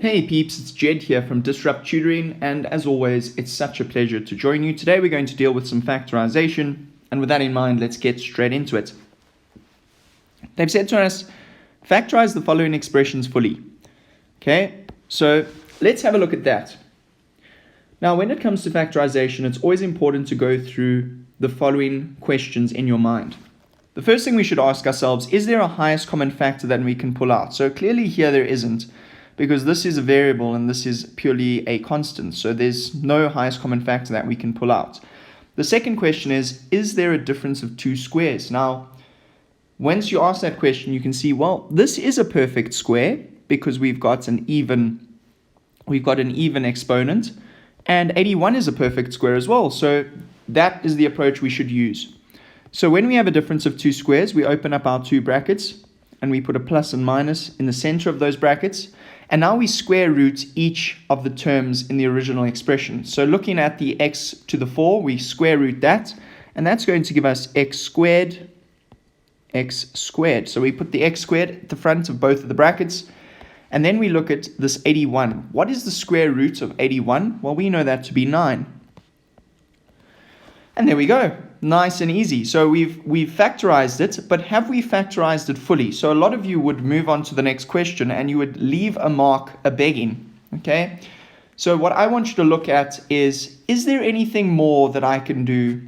Hey peeps, it's Jed here from Disrupt Tutoring, and as always, it's such a pleasure to join you. Today we're going to deal with some factorization, and with that in mind, let's get straight into it. They've said to us, factorize the following expressions fully. Okay, so let's have a look at that. Now, when it comes to factorization, it's always important to go through the following questions in your mind. The first thing we should ask ourselves, is there a highest common factor that we can pull out? So clearly here there isn't, because this is a variable and this is purely a constant. So there's no highest common factor that we can pull out. The second question is there a difference of two squares? Now, once you ask that question, you can see, well, this is a perfect square because we've got an even exponent, and 81 is a perfect square as well. So that is the approach we should use. So when we have a difference of two squares, we open up our two brackets and we put a plus and minus in the center of those brackets. And now we square root each of the terms in the original expression. So looking at the x to the 4, we square root that, and that's going to give us x squared. So we put the x squared at the front of both of the brackets, and then we look at this 81. What is the square root of 81? Well, we know that to be 9. And there we go. Nice and easy. So we've factorized it, but have we factorized it fully? So a lot of you would move on to the next question and you would leave a mark a begging. Okay. So what I want you to look at is there anything more that I can do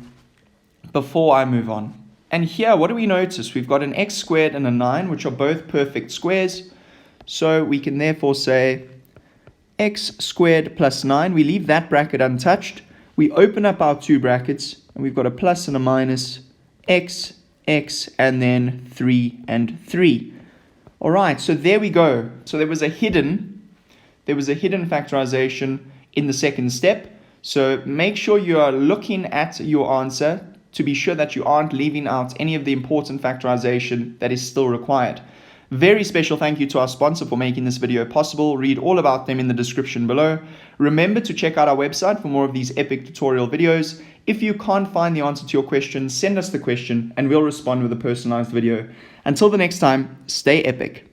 before I move on? And here, what do we notice? We've got an x squared and a 9, which are both perfect squares. So we can therefore say x squared plus 9. We leave that bracket untouched. We open up our two brackets, and we've got a plus and a minus, x, and then 3 and 3. All right, so there we go. So there was a hidden factorization in the second step. So make sure you are looking at your answer to be sure that you aren't leaving out any of the important factorization that is still required. Very special thank you to our sponsor for making this video possible. Read all about them in the description below. Remember to check out our website for more of these epic tutorial videos. If you can't find the answer to your question, send us the question and we'll respond with a personalized video. Until the next time, stay epic.